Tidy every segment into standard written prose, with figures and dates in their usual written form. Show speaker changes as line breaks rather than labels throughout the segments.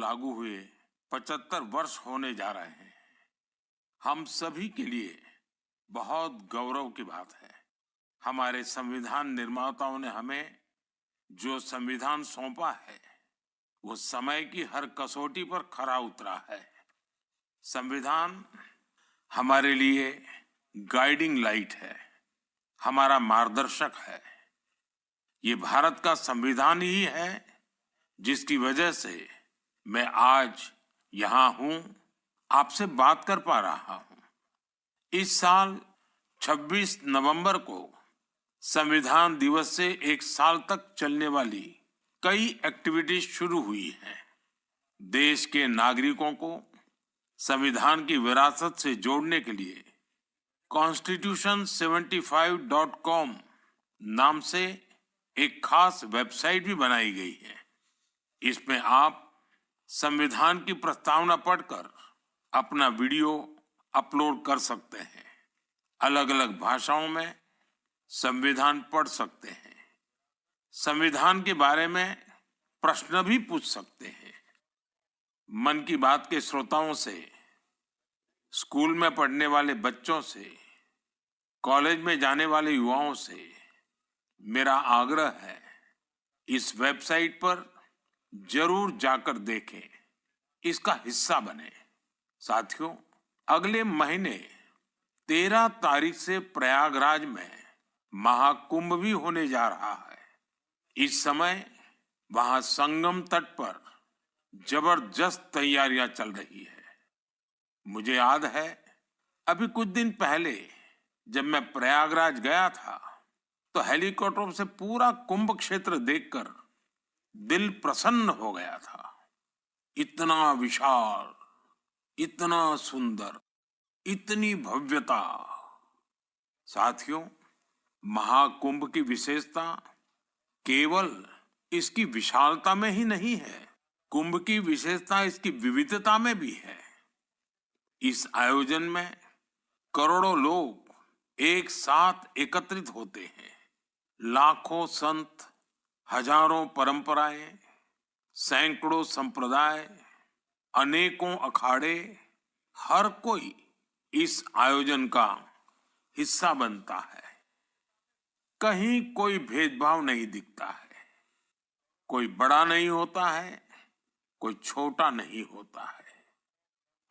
लागू हुए 75 वर्ष होने जा रहे हैं। हम सभी के लिए बहुत गौरव की बात है। हमारे संविधान निर्माताओं ने हमें जो संविधान सौंपा है वो समय की हर कसौटी पर खरा उतरा है। संविधान हमारे लिए गाइडिंग लाइट है, हमारा मार्गदर्शक है। ये भारत का संविधान ही है जिसकी वजह से मैं आज यहाँ हूँ, आपसे बात कर पा रहा हूँ। इस साल 26 नवंबर को संविधान दिवस से एक साल तक चलने वाली कई एक्टिविटीज शुरू हुई हैं। देश के नागरिकों को संविधान की विरासत से जोड़ने के लिए constitution75.com नाम से एक खास वेबसाइट भी बनाई गई है। इसमें आप संविधान की प्रस्तावना पढ़कर अपना वीडियो अपलोड कर सकते हैं। अलग अलग भाषाओं में संविधान पढ़ सकते हैं। संविधान के बारे में प्रश्न भी पूछ सकते हैं। मन की बात के श्रोताओं से, स्कूल में पढ़ने वाले बच्चों से, कॉलेज में जाने वाले युवाओं से मेरा आग्रह है, इस वेबसाइट पर जरूर जाकर देखें, इसका हिस्सा बने। साथियों, अगले महीने 13 तारीख से प्रयागराज में महाकुंभ भी होने जा रहा है। इस समय वहां संगम तट पर जबरदस्त तैयारियां चल रही है। मुझे याद है, अभी कुछ दिन पहले जब मैं प्रयागराज गया था तो हेलीकॉप्टर से पूरा कुंभ क्षेत्र देखकर दिल प्रसन्न हो गया था। इतना विशाल, इतना सुंदर, इतनी भव्यता। साथियों, महाकुंभ की विशेषता केवल इसकी विशालता में ही नहीं है, कुंभ की विशेषता इसकी विविधता में भी है। इस आयोजन में करोड़ों लोग एक साथ एकत्रित होते हैं। लाखों संत, हजारों परंपराएं, सैकड़ों संप्रदाय, अनेकों अखाड़े, हर कोई इस आयोजन का हिस्सा बनता है। कहीं कोई भेदभाव नहीं दिखता है। कोई बड़ा नहीं होता है, कोई छोटा नहीं होता है।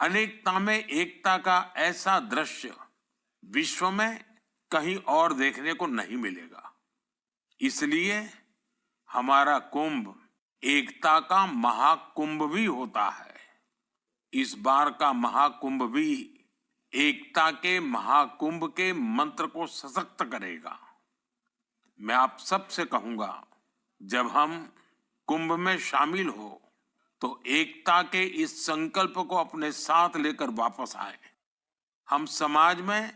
अनेकता में एकता का ऐसा दृश्य विश्व में कहीं और देखने को नहीं मिलेगा। इसलिए हमारा कुंभ एकता का महाकुंभ भी होता है। इस बार का महाकुंभ भी एकता के महाकुंभ के मंत्र को सशक्त करेगा। मैं आप सबसे कहूंगा, जब हम कुंभ में शामिल हो तो एकता के इस संकल्प को अपने साथ लेकर वापस आए। हम समाज में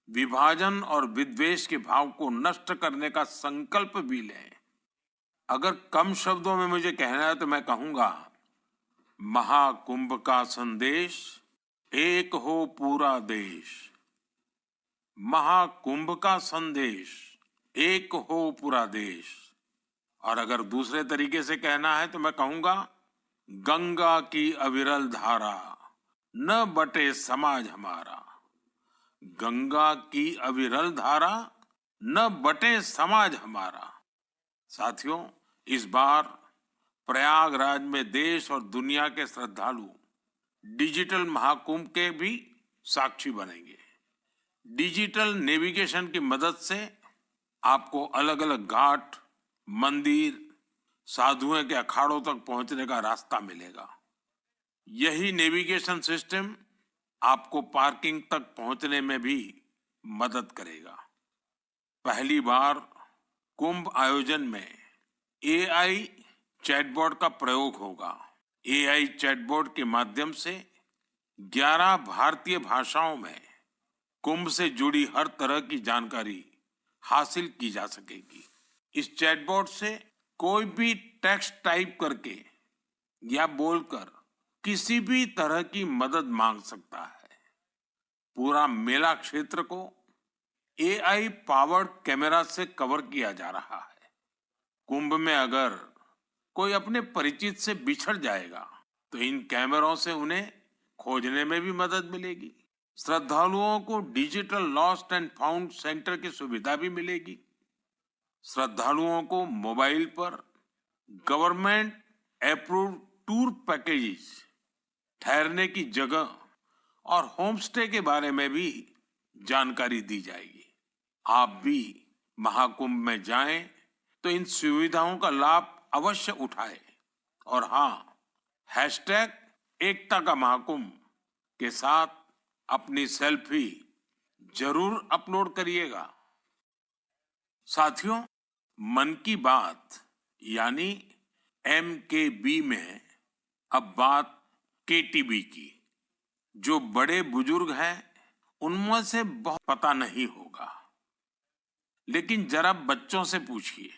विभाजन और विद्वेष के भाव को नष्ट करने का संकल्प भी लें। अगर कम शब्दों में मुझे कहना है तो मैं कहूंगा, महाकुंभ का संदेश, एक हो पूरा देश। महाकुंभ का संदेश, एक हो पूरा देश। और अगर दूसरे तरीके से कहना है तो मैं कहूंगा, गंगा की अविरल धारा, न बटे समाज हमारा। गंगा की अविरल धारा, न बटे समाज हमारा। साथियों, इस बार प्रयागराज में देश और दुनिया के श्रद्धालु डिजिटल महाकुंभ के भी साक्षी बनेंगे। डिजिटल नेविगेशन की मदद से आपको अलग अलग घाट, मंदिर, साधुओं के अखाड़ों तक पहुंचने का रास्ता मिलेगा। यही नेविगेशन सिस्टम आपको पार्किंग तक पहुंचने में भी मदद करेगा। पहली बार कुंभ आयोजन में एआई चैटबॉट का प्रयोग होगा। एआई चैटबॉट के माध्यम से 11 भारतीय भाषाओं में कुंभ से जुड़ी हर तरह की जानकारी हासिल की जा सकेगी। इस चैटबॉट से कोई भी टेक्स्ट टाइप करके या बोलकर किसी भी तरह की मदद मांग सकता है। पूरा मेला क्षेत्र को एआई पावर्ड कैमरा से कवर किया जा रहा है। कुंभ में अगर कोई अपने परिचित से बिछड़ जाएगा तो इन कैमरों से उन्हें खोजने में भी मदद मिलेगी। श्रद्धालुओं को digital lost and found centre की सुविधा भी मिलेगी। श्रद्धालुओं को मोबाइल पर गवर्नमेंट अप्रूव्ड टूर पैकेजेस, ठहरने की जगह और होम स्टे के बारे में भी जानकारी दी जाएगी। आप भी महाकुंभ में जाएं तो इन सुविधाओं का लाभ अवश्य उठाएं। और हाँ, हैशटैग एकता का महाकुंभ के साथ अपनी सेल्फी जरूर अपलोड करिएगा। साथियों, मन की बात यानी MKB में अब बात KTB की। जो बड़े बुजुर्ग हैं उनमें से बहुत पता नहीं होगा, लेकिन जरा बच्चों से पूछिए।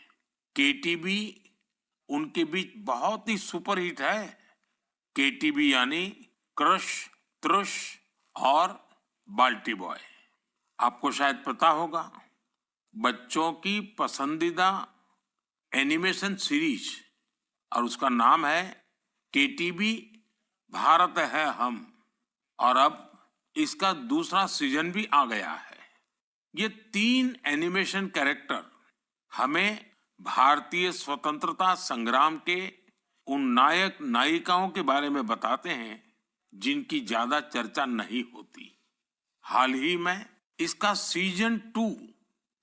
KTB उनके बीच बहुत ही सुपरहिट है। KTB यानी क्रश, त्रुश और बाल्टी बॉय। आपको शायद पता होगा, बच्चों की पसंदीदा एनिमेशन सीरीज और उसका नाम है KTB भारत है हम। और अब इसका दूसरा सीजन भी आ गया है। ये 3 एनिमेशन कैरेक्टर हमें भारतीय स्वतंत्रता संग्राम के उन नायक नायिकाओं के बारे में बताते हैं जिनकी ज्यादा चर्चा नहीं होती। हाल ही में इसका सीजन 2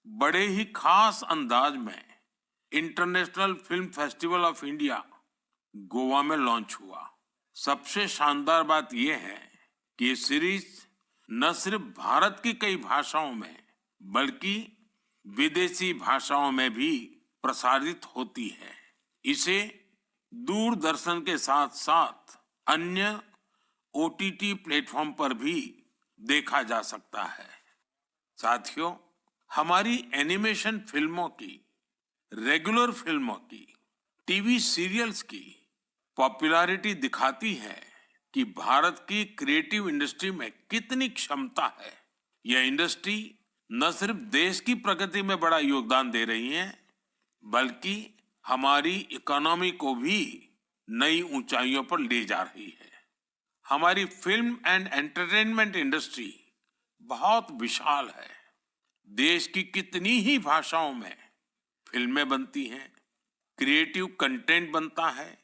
बड़े ही खास अंदाज में international film festival of India Goa में लॉन्च हुआ। सबसे शानदार बात यह है कि ये सीरीज न सिर्फ भारत की कई भाषाओं में बल्कि विदेशी भाषाओं में भी प्रसारित होती है। इसे दूरदर्शन के साथ साथ अन्य OTT प्लेटफॉर्म पर भी देखा जा सकता है। साथियों, हमारी एनिमेशन फिल्मों की, रेगुलर फिल्मों की, टीवी सीरियल्स की पॉपुलैरिटी दिखाती है कि भारत की क्रिएटिव इंडस्ट्री में कितनी क्षमता है। यह इंडस्ट्री न सिर्फ देश की प्रगति में बड़ा योगदान दे रही है, बल्कि हमारी इकोनॉमी को भी नई ऊंचाइयों पर ले जा रही है। हमारी फिल्म एंड एंटरटेनमेंट इंडस्ट्री बहुत विशाल है। देश की कितनी ही भाषाओं में फिल्में बनती हैं, क्रिएटिव कंटेंट बनता है।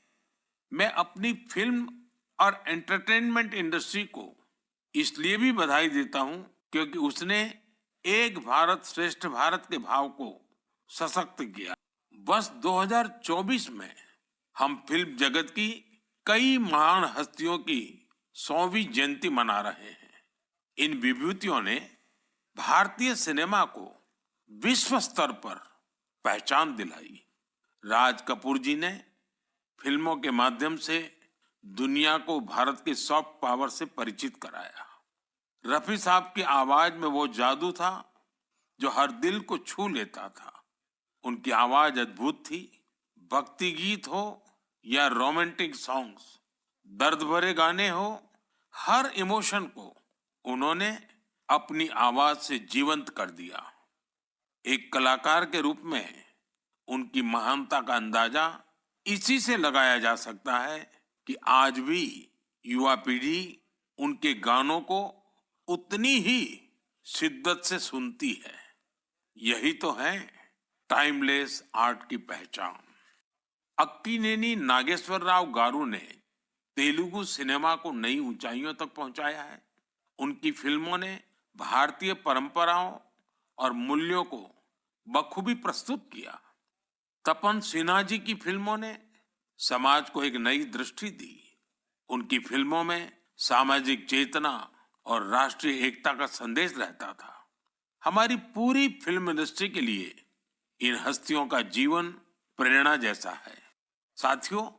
मैं अपनी फिल्म और एंटरटेनमेंट इंडस्ट्री को इसलिए भी बधाई देता हूं क्योंकि उसने एक भारत श्रेष्ठ भारत के भाव को सशक्त किया। वर्ष 2024 में हम फिल्म जगत की कई महान हस्तियों की 100वीं जयंती मना रहे हैं। इन विभूतियों ने भारतीय सिनेमा को विश्व स्तर पर पहचान दिलाई। राज कपूर जी ने फिल्मों के माध्यम से दुनिया को भारत के सॉफ्ट पावर से परिचित कराया। रफी साहब की आवाज में वो जादू था जो हर दिल को छू लेता था। उनकी आवाज अद्भुत थी। भक्ति गीत हो या रोमांटिक सॉन्ग्स, दर्द भरे गाने हो, हर इमोशन को उन्होंने अपनी आवाज से जीवंत कर दिया। एक कलाकार के रूप में उनकी महानता का अंदाजा इसी से लगाया जा सकता है कि आज भी युवा पीढ़ी उनके गानों को उतनी ही शिद्दत से सुनती है। यही तो है टाइमलेस आर्ट की पहचान। अक्कीनेनी नागेश्वर राव गारू ने तेलुगु सिनेमा को नई ऊंचाइयों तक पहुंचाया है। उनकी फिल्मों ने भारतीय परंपराओं और मूल्यों को बखूबी प्रस्तुत किया। तपन सिन्हा जी की फिल्मों ने समाज को एक नई दृष्टि दी। उनकी फिल्मों में सामाजिक चेतना और राष्ट्रीय एकता का संदेश रहता था। हमारी पूरी फिल्म इंडस्ट्री के लिए इन हस्तियों का जीवन प्रेरणा जैसा है। साथियों,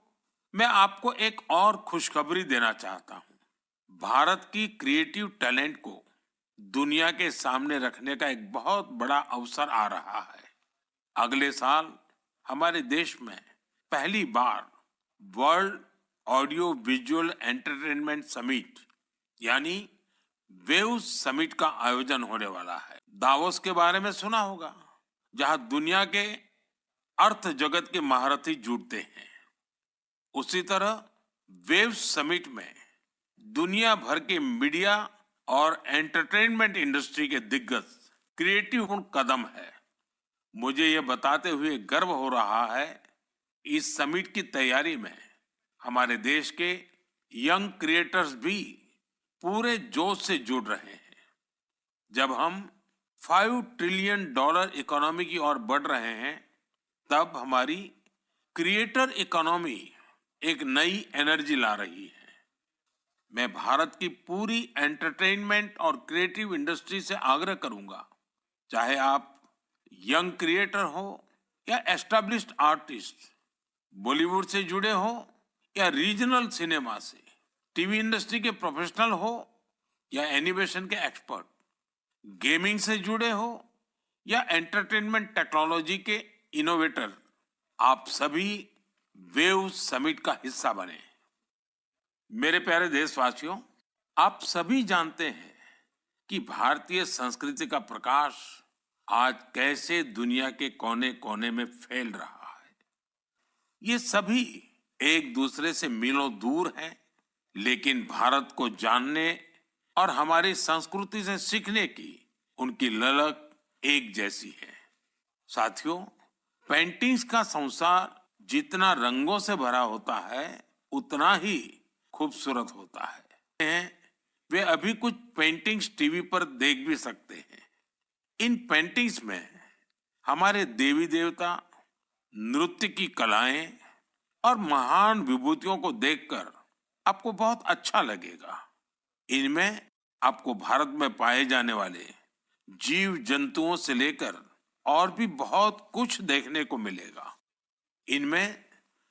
मैं आपको एक और खुशखबरी देना चाहता हूं। भारत की क्रिएटिव टैलेंट को दुनिया के सामने रखने का एक बहुत बड़ा अवसर आ रहा है। अगले साल हमारे देश में पहली बार world audio visual entertainment summit यानी वेव समिट का आयोजन होने वाला है। दावोस के बारे में सुना होगा, जहां दुनिया के अर्थ जगत के महारथी जुटते हैं। उसी तरह वेव समिट में दुनिया भर के मीडिया और एंटरटेनमेंट इंडस्ट्री के दिग्गज क्रिएटिव कदम है। मुझे ये बताते हुए गर्व हो रहा है, इस समिट की तैयारी में हमारे देश के यंग क्रिएटर्स भी पूरे जोश से जुड़ रहे हैं। जब हम $5 ट्रिलियन इकोनॉमी की ओर बढ़ रहे हैं, तब हमारी क्रिएटर इकोनॉमी एक नई एनर्जी ला रही है। मैं भारत की पूरी एंटरटेनमेंट और क्रिएटिव इंडस्ट्री से आग्रह करूंगा, चाहे आप यंग क्रिएटर हो या एस्टैब्लिश्ड आर्टिस्ट, बॉलीवुड से जुड़े हो या रीजनल सिनेमा से, टीवी इंडस्ट्री के प्रोफेशनल हो या एनिमेशन के एक्सपर्ट, गेमिंग से जुड़े हो या एंटरटेनमेंट टेक्नोलॉजी के इनोवेटर, आप सभी वेव समिट का हिस्सा बने। मेरे प्यारे देशवासियों, आप सभी जानते हैं कि भारतीय संस्कृति का प्रकाश आज कैसे दुनिया के कोने कोने में फैल रहा है। ये सभी एक दूसरे से मीलों दूर हैं, लेकिन भारत को जानने और हमारी संस्कृति से सीखने की उनकी ललक एक जैसी है। साथियों, पेंटिंग्स का संसार जितना रंगों से भरा होता है, उतना ही खूबसूरत होता है। वे अभी कुछ पेंटिंग्स टीवी पर देख भी सकते हैं। इन पेंटिंग्स में हमारे देवी देवता, नृत्य की कलाएं और महान विभूतियों को देखकर आपको बहुत अच्छा लगेगा। इनमें आपको भारत में पाए जाने वाले जीव जंतुओं से लेकर और भी बहुत कुछ देखने को मिलेगा। इनमें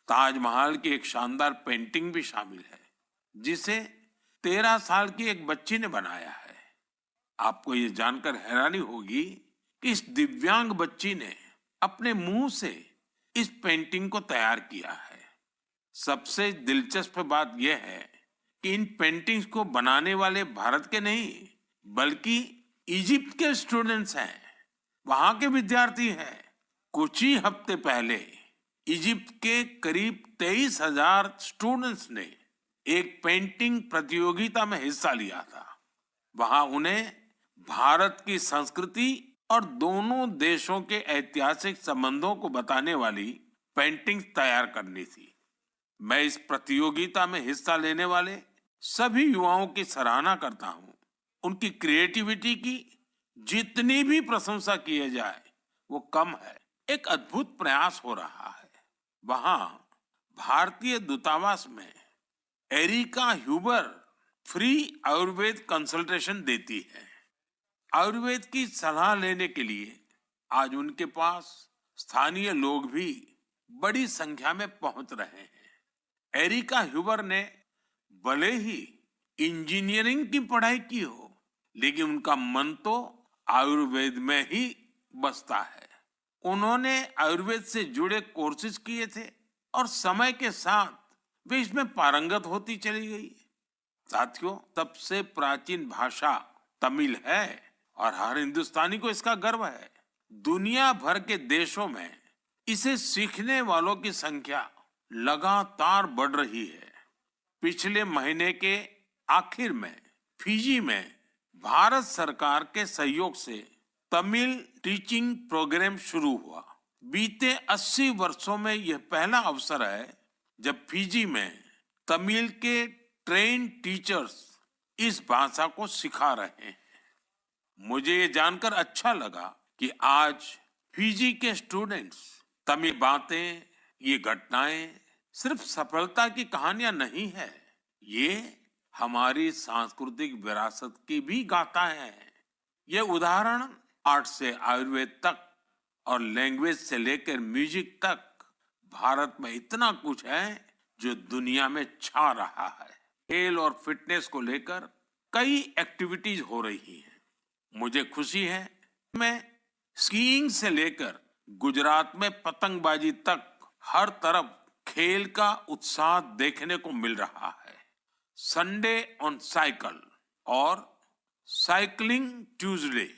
ताजमहल की एक शानदार पेंटिंग भी शामिल है, जिसे 13 साल की एक बच्ची ने बनाया है। आपको ये जानकर हैरानी होगी कि इस दिव्यांग बच्ची ने अपने मुंह से इस पेंटिंग को तैयार किया है। सबसे दिलचस्प बात यह है कि इन पेंटिंग्स को बनाने वाले भारत के नहीं, बल्कि इजिप्ट के स्टूडेंट्स हैं, वहां के विद्यार्थी हैं। कुछ ही हफ्ते पहले इजिप्ट के करीब 23,000 स्टूडेंट्स ने एक पेंटिंग प्रतियोगिता में हिस्सा लिया था। वहां उन्हें भारत की संस्कृति और दोनों देशों के ऐतिहासिक संबंधों को बताने वाली पेंटिंग तैयार करनी थी। मैं इस प्रतियोगिता में हिस्सा लेने वाले सभी युवाओं की सराहना करता हूं। उनकी क्रिएटिविटी की जितनी भी प्रशंसा की जाए वो कम है। एक अद्भुत प्रयास हो रहा है। वहां भारतीय दूतावास में Erika Huber free Ayurveda consultation देती है। आयुर्वेद की सलाह लेने के लिए आज उनके पास स्थानीय लोग भी बड़ी संख्या में पहुंच रहे हैं। एरिका ह्यूबर ने भले ही इंजीनियरिंग की पढ़ाई की हो, लेकिन उनका मन तो आयुर्वेद में ही बसता है। उन्होंने आयुर्वेद से जुड़े कोर्सेज किए थे और समय के साथ वे इसमें पारंगत होती चली गई। साथियों, सबसे प्राचीन भाषा तमिल है और हर हिंदुस्तानी को इसका गर्व है। दुनिया भर के देशों में इसे सीखने वालों की संख्या लगातार बढ़ रही है। पिछले महीने के आखिर में फिजी में भारत सरकार के सहयोग से तमिल टीचिंग प्रोग्राम शुरू हुआ। बीते 80 वर्षों में यह पहला अवसर है जब फिजी में तमिल के ट्रेन टीचर्स इस भाषा को सिखा रहे हैं। मुझे ये जानकर अच्छा लगा कि आज फिजी के स्टूडेंट्स तमिल बातें, ये घटनाएं सिर्फ सफलता की कहानियां नहीं है, ये हमारी सांस्कृतिक विरासत की भी गाथा है। ये उदाहरण आर्ट से आयुर्वेद तक और लैंग्वेज से लेकर म्यूजिक तक भारत में इतना कुछ है जो दुनिया में छा रहा है। खेल और फिटनेस को लेकर कई एक्टिविटीज हो रही हैं। मुझे खुशी है, मैं स्कीइंग से लेकर गुजरात में पतंगबाजी तक हर तरफ खेल का उत्साह देखने को मिल रहा है। संडे ऑन साइकिल और साइकिलिंग ट्यूसडे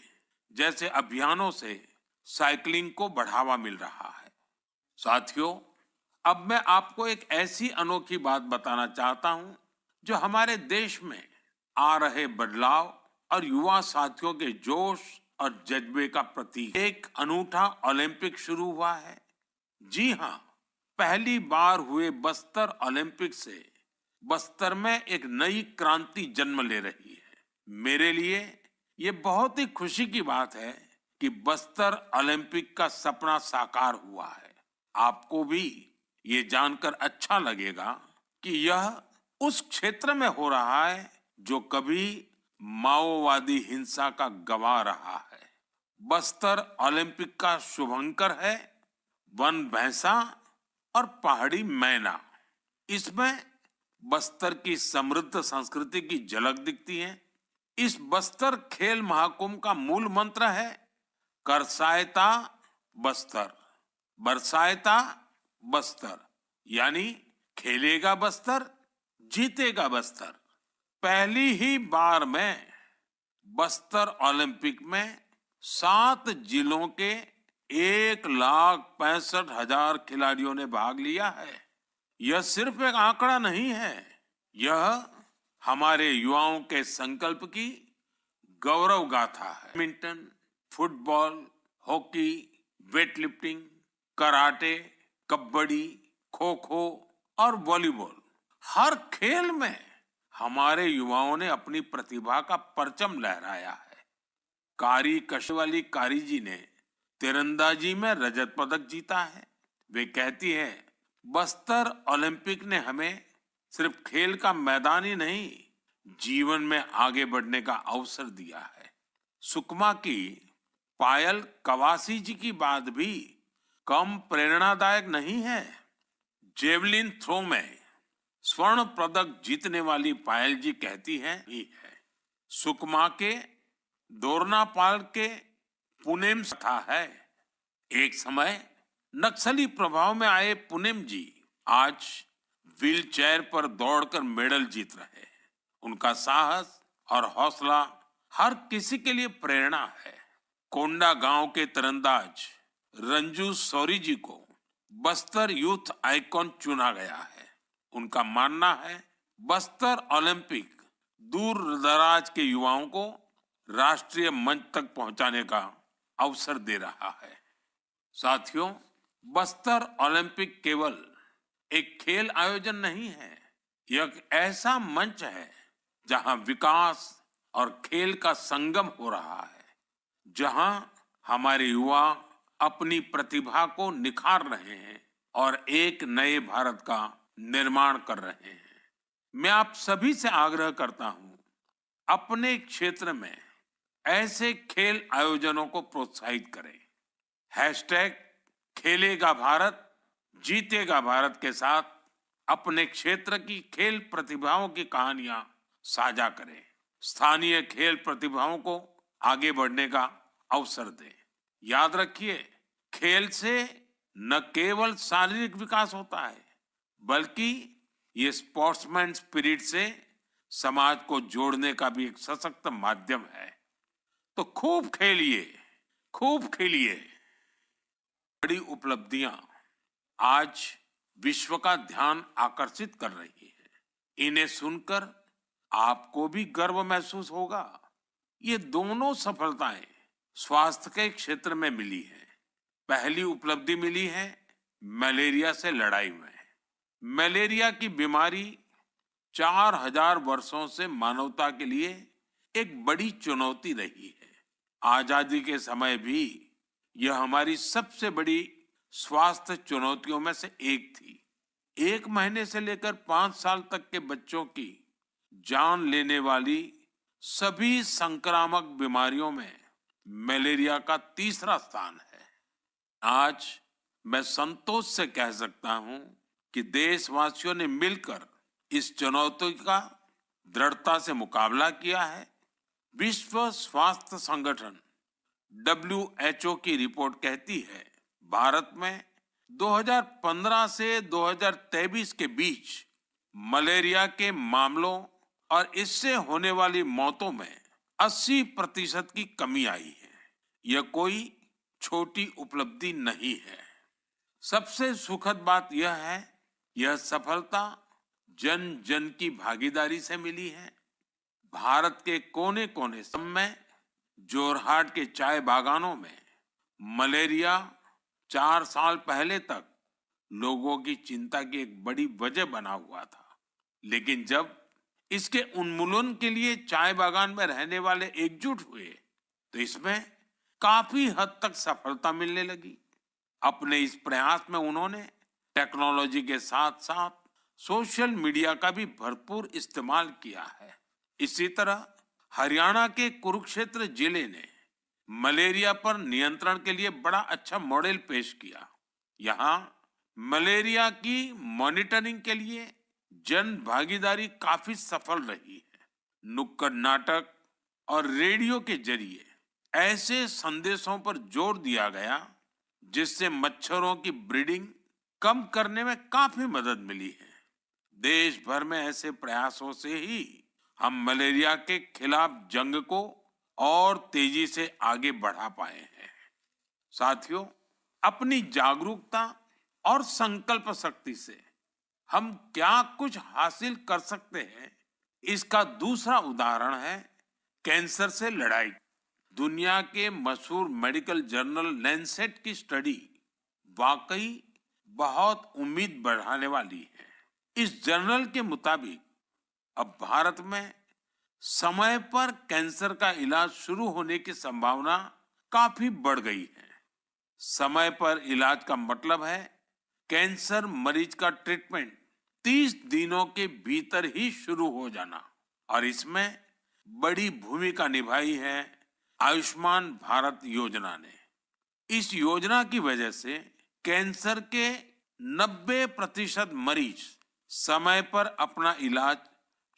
जैसे अभियानों से साइकिलिंग को बढ़ावा मिल रहा है। साथियों, अब मैं आपको एक ऐसी अनोखी बात बताना चाहता हूं जो हमारे देश में आ रहे बदलाव और युवा साथियों के जोश और जज्बे का प्रतीक। एक अनूठा ओलंपिक शुरू हुआ है। जी हाँ, पहली बार हुए बस्तर ओलंपिक से बस्तर में एक नई क्रांति जन्म ले रही है। मेरे लिए ये बहुत ही खुशी की बात है कि बस्तर ओलंपिक का सपना साकार हुआ है। आपको भी ये जानकर अच्छा लगेगा कि यह उस क्षेत्र में हो रहा है जो कभी माओवादी हिंसा का गवाह रहा है। बस्तर ओलंपिक का शुभंकर है वन भैंसा और पहाड़ी मैना। इसमें बस्तर की समृद्ध संस्कृति की झलक दिखती है। इस बस्तर खेल महाकुंभ का मूल मंत्र है करसायता बस्तर, बरसायता बस्तर, यानी खेलेगा बस्तर, जीतेगा बस्तर। पहली ही बार में बस्तर ओलंपिक में 7 जिलों के 1,65,000 खिलाड़ियों ने भाग लिया है। यह सिर्फ एक आंकड़ा नहीं है, यह हमारे युवाओं के संकल्प की गौरव गाथा है। Badminton, football, hockey, weightlifting, karate, kabaddi, kho kho और वॉलीबॉल, हर खेल में हमारे युवाओं ने अपनी प्रतिभा का परचम लहराया है। कारी कशवाली कारी जी ने तीरंदाजी में रजत पदक जीता है। वे कहती है बस्तर ओलंपिक ने हमें सिर्फ खेल का मैदान ही नहीं, जीवन में आगे बढ़ने का अवसर दिया है। सुकमा की पायल कवासी जी की बात भी कम प्रेरणादायक नहीं है। जेवलिन थ्रो में स्वर्ण पदक जीतने वाली पायल जी कहती हैं ही है सुकमा के दोरनापाल के पुनेम था है। एक समय नक्सली प्रभाव में आए पुनेम जी आज व्हील चेयर पर दौड़कर मेडल जीत रहे हैं। उनका साहस और हौसला हर किसी के लिए प्रेरणा है। कोंडा गांव के तीरंदाज रंजू सौरी जी को बस्तर यूथ आइकॉन चुना गया है। उनका मानना है बस्तर ओलंपिक दूर दराज के युवाओं को राष्ट्रीय मंच तक पहुंचाने का अवसर दे रहा है। साथियों, बस्तर ओलंपिक केवल एक खेल आयोजन नहीं है, यह एक ऐसा मंच है जहां विकास और खेल का संगम हो रहा है, जहां हमारे युवा अपनी प्रतिभा को निखार रहे हैं और एक नए भारत का निर्माण कर रहे हैं। मैं आप सभी से आग्रह करता हूं, अपने क्षेत्र में ऐसे खेल आयोजनों को प्रोत्साहित करें। हैशटैग खेलेगा भारत जीतेगा भारत के साथ अपने क्षेत्र की खेल प्रतिभाओं की कहानियां साझा करें। स्थानीय खेल प्रतिभाओं को आगे बढ़ने का अवसर दें। याद रखिए, खेल से न केवल शारीरिक विकास होता है, बल्कि ये स्पोर्ट्समैन स्पिरिट से समाज को जोड़ने का भी एक सशक्त माध्यम है। तो खूब खेलिए, खूब खेलिए। बड़ी उपलब्धियां आज विश्व का ध्यान आकर्षित कर रही है। इन्हें सुनकर आपको भी गर्व महसूस होगा। ये दोनों सफलताएं स्वास्थ्य के क्षेत्र में मिली है। पहली उपलब्धि मिली है मलेरिया से लड़ाई में। मलेरिया की बीमारी 4000 वर्षों से मानवता के लिए एक बड़ी चुनौती रही है। आजादी के समय भी यह हमारी सबसे बड़ी स्वास्थ्य चुनौतियों में से एक थी। 1 महीने से लेकर 5 साल तक के बच्चों की जान लेने वाली सभी संक्रामक बीमारियों में मलेरिया का तीसरा स्थान है। आज मैं संतोष से कह सकता हूं कि देशवासियों ने मिलकर इस चुनौती का दृढ़ता से मुकाबला किया है। विश्व स्वास्थ्य संगठन WHO की रिपोर्ट कहती है भारत में 2015 से 2023 के बीच मलेरिया के मामलों और इससे होने वाली मौतों में 80% की कमी आई है। यह कोई छोटी उपलब्धि नहीं है। सबसे सुखद बात यह है, यह सफलता जन जन की भागीदारी से मिली है। भारत के कोने कोने में जोरहाट के चाय बागानों में मलेरिया 4 साल पहले तक लोगों की चिंता की एक बड़ी वजह बना हुआ था। लेकिन जब इसके उन्मूलन के लिए चाय बागान में रहने वाले एकजुट हुए, तो इसमें काफी हद तक सफलता मिलने लगी। अपने इस प्रयास में उन्होंने टेक्नोलॉजी के साथ साथ सोशल मीडिया का भी भरपूर इस्तेमाल किया है। इसी तरह हरियाणा के कुरुक्षेत्र जिले ने मलेरिया पर नियंत्रण के लिए बड़ा अच्छा मॉडल पेश किया। यहाँ मलेरिया की मॉनिटरिंग के लिए जन भागीदारी काफी सफल रही है। नुक्कड़ नाटक और रेडियो के जरिए ऐसे संदेशों पर जोर दिया गया जिससे मच्छरों की ब्रीडिंग कम करने में काफी मदद मिली है। देश भर में ऐसे प्रयासों से ही हम मलेरिया के खिलाफ जंग को और तेजी से आगे बढ़ा पाए हैं। साथियों, अपनी जागरूकता और संकल्प शक्ति से हम क्या कुछ हासिल कर सकते हैं, इसका दूसरा उदाहरण है कैंसर से लड़ाई। दुनिया के मशहूर मेडिकल जर्नल लैंसेट की स्टडी वाकई बहुत उम्मीद बढ़ाने वाली है। इस जर्नल के मुताबिक अब भारत में समय पर कैंसर का इलाज शुरू होने की संभावना काफी बढ़ गई है। समय पर इलाज का मतलब है कैंसर मरीज का ट्रीटमेंट 30 दिनों के भीतर ही शुरू हो जाना। और इसमें बड़ी भूमिका निभाई है आयुष्मान भारत योजना ने। इस योजना की वजह से कैंसर के 90% मरीज समय पर अपना इलाज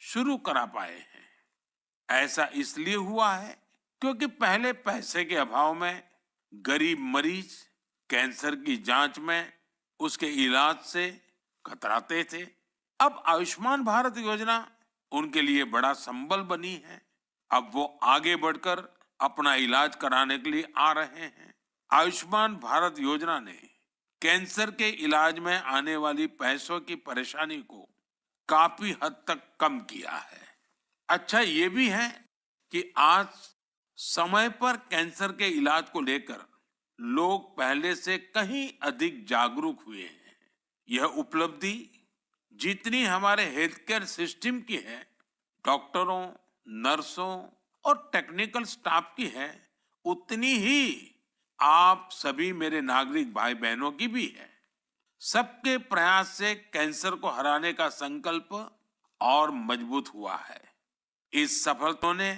शुरू करा पाए हैं। ऐसा इसलिए हुआ है क्योंकि पहले पैसे के अभाव में गरीब मरीज कैंसर की जांच में, उसके इलाज से कतराते थे। अब आयुष्मान भारत योजना उनके लिए बड़ा संबल बनी है। अब वो आगे बढ़कर अपना इलाज कराने के लिए आ रहे हैं। आयुष्मान भारत योजना ने कैंसर के इलाज में आने वाली पैसों की परेशानी को काफी हद तक कम किया है। अच्छा ये भी है कि आज समय पर कैंसर के इलाज को लेकर लोग पहले से कहीं अधिक जागरूक हुए हैं। यह उपलब्धि जितनी हमारे हेल्थ केयर सिस्टम की है, डॉक्टरों, नर्सों और टेक्निकल स्टाफ की है, उतनी ही आप सभी मेरे नागरिक भाई बहनों की भी है। सबके प्रयास से कैंसर को हराने का संकल्प और मजबूत हुआ है। इस सफलता ने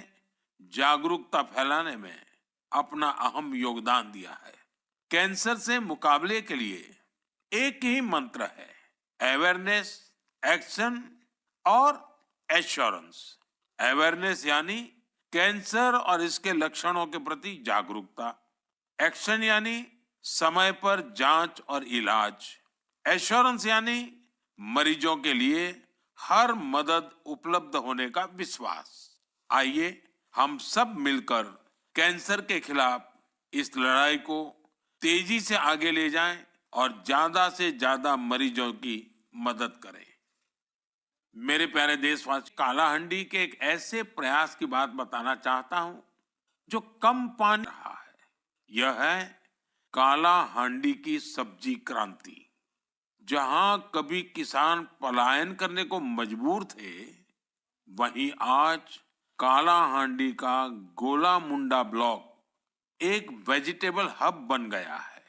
जागरूकता फैलाने में अपना अहम योगदान दिया है। कैंसर से मुकाबले के लिए एक ही मंत्र है, अवेयरनेस, एक्शन और एश्योरेंस। अवेयरनेस यानी कैंसर और इसके लक्षणों के प्रति जागरूकता, एक्शन यानी समय पर जांच और इलाज, एश्योरेंस यानी मरीजों के लिए हर मदद उपलब्ध होने का विश्वास। आइए हम सब मिलकर कैंसर के खिलाफ इस लड़ाई को तेजी से आगे ले जाएं और ज्यादा से ज्यादा मरीजों की मदद करें। मेरे प्यारे देशवासी, कालाहंडी के एक ऐसे प्रयास की बात बताना चाहता हूं जो कम पानी रहा है। यह है काला हांडी की सब्जी क्रांति। जहां कभी किसान पलायन करने को मजबूर थे, वहीं आज काला हांडी का गोला मुंडा ब्लॉक एक वेजिटेबल हब बन गया है।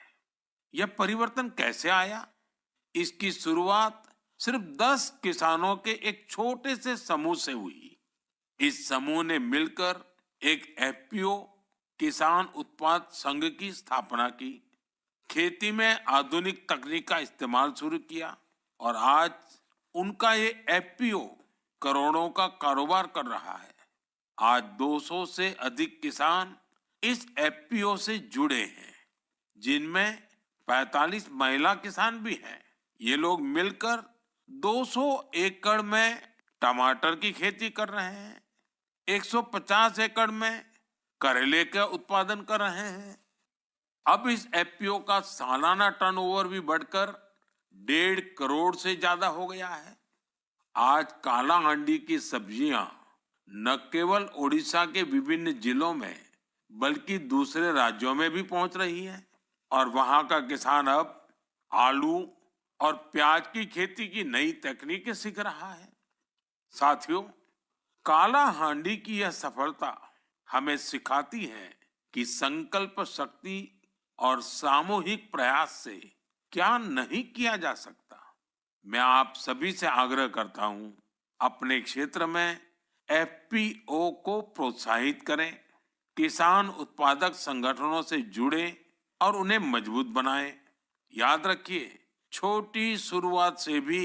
यह परिवर्तन कैसे आया? इसकी शुरुआत सिर्फ 10 किसानों के एक छोटे से समूह से हुई। इस समूह ने मिलकर एक एफपीओ किसान उत्पाद संघ की स्थापना की, खेती में आधुनिक तकनीक का इस्तेमाल शुरू किया और आज उनका ये एफपीओ करोड़ों का कारोबार कर रहा है। आज 200 से अधिक किसान इस एफपीओ से जुड़े हैं, जिनमें 45 महिला किसान भी हैं। ये लोग मिलकर 200 एकड़ में टमाटर की खेती कर रहे हैं, 150 एकड़ में करेले का उत्पादन कर रहे हैं, अब इस एफपीओ का सालाना टर्नओवर भी बढ़कर 1.5 करोड़ से ज्यादा हो गया है। आज काला हांडी की सब्जियां न केवल ओडिशा के विभिन्न जिलों में बल्कि दूसरे राज्यों में भी पहुंच रही है और वहां का किसान अब आलू और प्याज की खेती की नई तकनीकें सीख रहा है। साथियों, काला हांडी की यह सफलता हमें सिखाती है कि संकल्प शक्ति और सामूहिक प्रयास से क्या नहीं किया जा सकता। मैं आप सभी से आग्रह करता हूं, अपने क्षेत्र में एफपीओ को प्रोत्साहित करें, किसान उत्पादक संगठनों से जुड़े और उन्हें मजबूत बनाएं। याद रखिए, छोटी शुरुआत से भी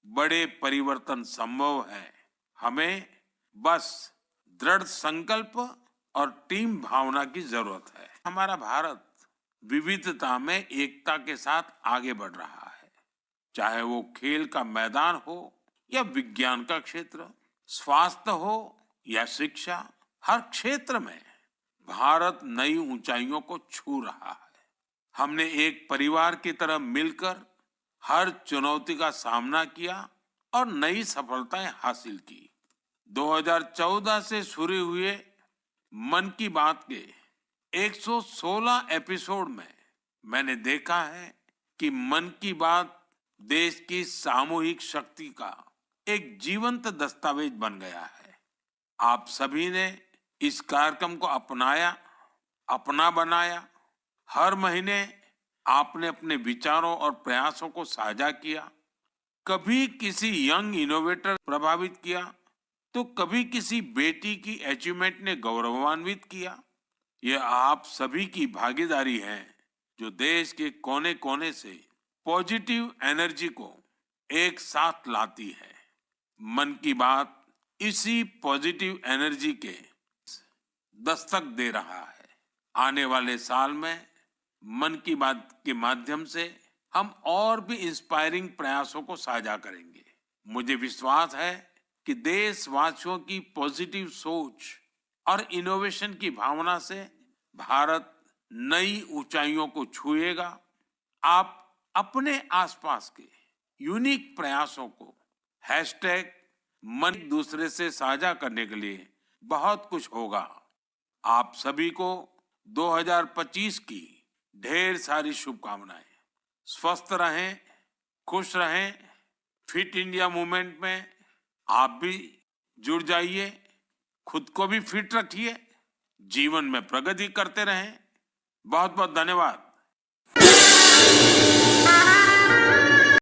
बड़े परिवर्तन संभव है। हमें बस दृढ़ संकल्प और टीम भावना की जरूरत है। हमारा भारत विविधता में एकता के साथ आगे बढ़ रहा है, चाहे वो खेल का मैदान हो या विज्ञान का क्षेत्र, स्वास्थ्य हो या शिक्षा, हर क्षेत्र में भारत नई ऊंचाइयों को छू रहा है। हमने एक परिवार की तरह मिलकर हर चुनौती का सामना किया और नई सफलताएं हासिल की। 2014 से शुरू हुए मन की बात के 116 एपिसोड में मैंने देखा है कि मन की बात देश की सामूहिक शक्ति का एक जीवंत दस्तावेज बन गया है। आप सभी ने इस कार्यक्रम को अपनाया, अपना बनाया। हर महीने आपने अपने विचारों और प्रयासों को साझा किया। कभी किसी यंग इनोवेटर प्रभावित किया, तो कभी किसी बेटी की अचीवमेंट ने गौरवान्वित किया। यह आप सभी की भागीदारी है जो देश के कोने कोने से पॉजिटिव एनर्जी को एक साथ लाती है। मन की बात इसी पॉजिटिव एनर्जी के दस्तक दे रहा है। आने वाले साल में मन की बात के माध्यम से हम और भी इंस्पायरिंग प्रयासों को साझा करेंगे। मुझे विश्वास है कि देशवासियों की पॉजिटिव सोच और इनोवेशन की भावना से भारत नई ऊंचाइयों को छुएगा। आप अपने आसपास के यूनिक प्रयासों को #मन दूसरे से साझा करने के लिए बहुत कुछ होगा। आप सभी को 2025 की ढेर सारी शुभकामनाएं। स्वस्थ रहें, खुश रहें। फिट इंडिया मूवमेंट में आप भी जुड़ जाइए। खुद को भी फिट रखिए, जीवन में प्रगति करते रहें। बहुत बहुत धन्यवाद।